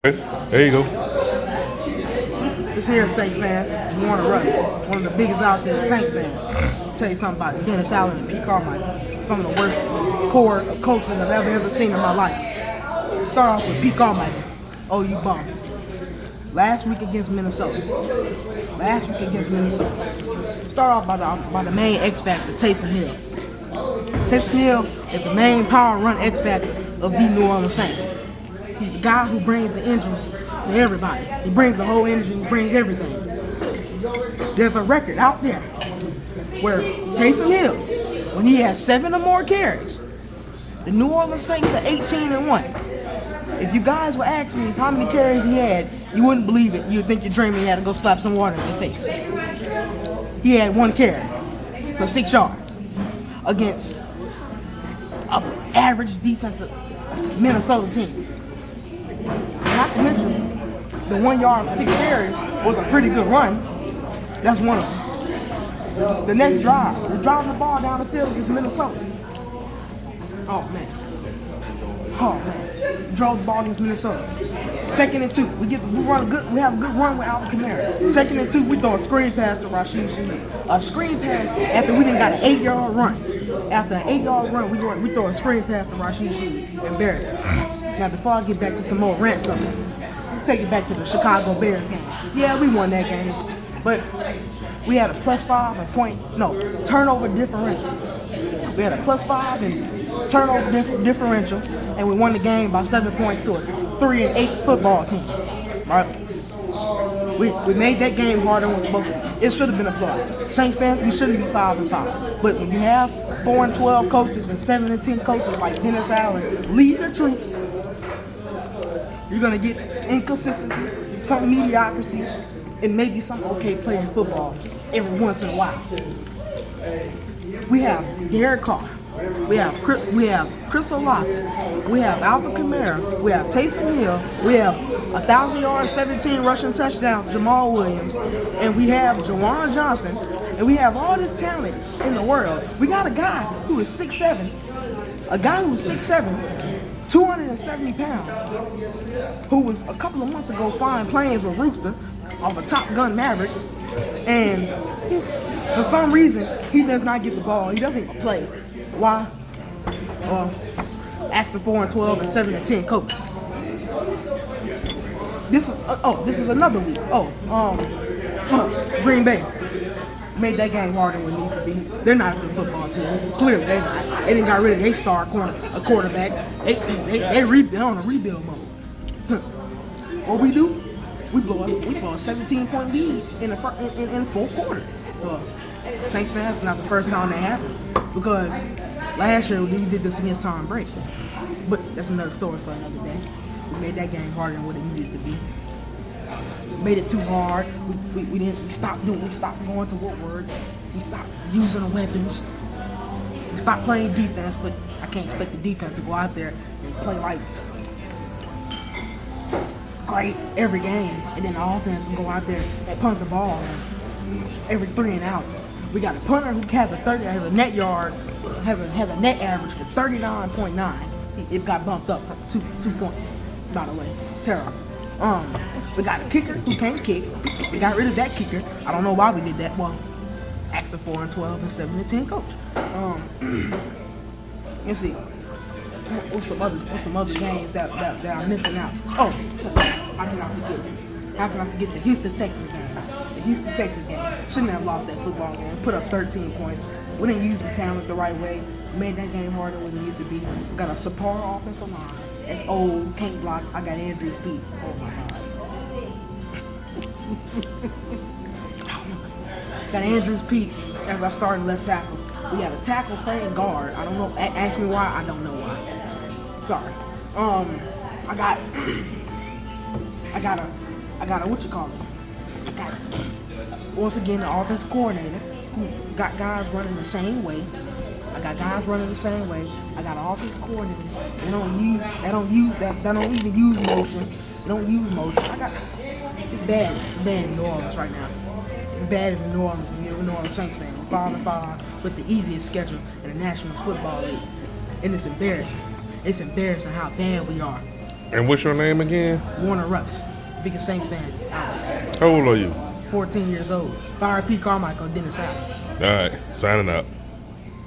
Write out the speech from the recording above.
Okay, there you go. This here is Saints fans. It's Warner Russ, one of the biggest out there Saints fans. I'll tell you something about Dennis Allen and Pete Carmichael. Some of the worst core of coaches I've ever seen in my life. Start off with Pete Carmichael. Oh, you bum. Last week against Minnesota. Start off by the main X factor, Taysom Hill. Taysom Hill is the main power run X factor of the New Orleans Saints. He's the guy who brings the engine to everybody. He brings the whole engine, he brings everything. There's a record out there where Taysom Hill, when he has 7 or more carries, the New Orleans Saints are 18-1. If you guys would ask me how many carries he had, you wouldn't believe it. You'd think you're dreaming. He had to go slap some water in your face. He had 1 carry for 6 yards against an average defensive Minnesota team. Not to mention, the 1 yard for 6 carries was a pretty good run. That's one of them. The next drive, we're driving the ball down the field against Minnesota. Oh man. Drove the ball against Minnesota. 2nd and 2. We have a good run with Alvin Kamara. 2nd and 2, we throw a screen pass to Rashid Shaheed. A screen pass after we done got an 8-yard run. After an 8-yard run, we throw a screen pass to Rashid Shaheed. Embarrassing. Now, before I get back to some more rants on it, let's take it back to the Chicago Bears game. Yeah, we won that game, but we had a +5 and turnover differential. We had a +5 and turnover differential, and we won the game by 7 points to a 3-8 football team. Right? We made that game harder than it was supposed to. It should have been applauded. Saints fans, we shouldn't be 5-5. But when you have 4-12 coaches and 7-10 coaches like Dennis Allen leading the troops, you're gonna get inconsistency, some mediocrity, and maybe some okay playing football every once in a while. We have Derek Carr. We have Chris Olave. We have Alvin Kamara. We have Taysom Hill. We have 1,000 yards, 17 rushing touchdowns, Jamal Williams. And we have Juwan Johnson. And we have all this talent in the world. We got a guy who is 6'7". 270 pounds. Who was a couple of months ago flying planes with Rooster off a Top Gun Maverick. And for some reason, he does not get the ball. He doesn't even play. Why? Ask the 4-12 and 7-10 coach. This is another week. Green Bay made that game harder than it needs to be. They're not a good football team. Clearly, they're not. They didn't got rid of their star quarterback. They on a rebuild mode. What we do? We blow a 17-point lead in the fourth quarter. Saints fans, it's not the first time that happened, because last year we did this against Tom Brady. But that's another story for another day. We made that game harder than what it needed to be. We made it too hard. We stopped going to Woodward. We stopped using the weapons. We stopped playing defense, but I can't expect the defense to go out there and play like great every game, and then the offense will go out there and punt the ball every 3 and out. We got a punter who has a net average for 39.9. It got bumped up from 2 points, by the way. Terrible. We got a kicker who can't kick. We got rid of that kicker. I don't know why we did that. Well, ask the 4-12 and 7-10 coach. Let's see. What's some other games that I'm missing out? Oh, how can I forget the Houston Texans game? The Houston Texans game. Shouldn't have lost that football game. Put up 13 points. We didn't use the talent the right way. Made that game harder than it used to be. We got a subpar offensive line. It's old, can't block. I got Andrew Peat. Oh my God. Got Andrew Peat as our starting left tackle. We got a tackle playing guard. I don't know. Ask me why. I don't know why. Sorry. I got a what you call it? Once again, the offensive coordinator who got guys running the same way. I got an offensive coordinator. They don't even use motion. It's bad. It's bad in New Orleans right now. It's bad as a New Orleans Saints fan. We're 5-5 with the easiest schedule in the National Football League, and it's embarrassing. It's embarrassing how bad we are. And what's your name again? Warner Russ, biggest Saints fan. How old are you? 14 years old. Fire P. Carmichael, Dennis Allen. All right, signing out.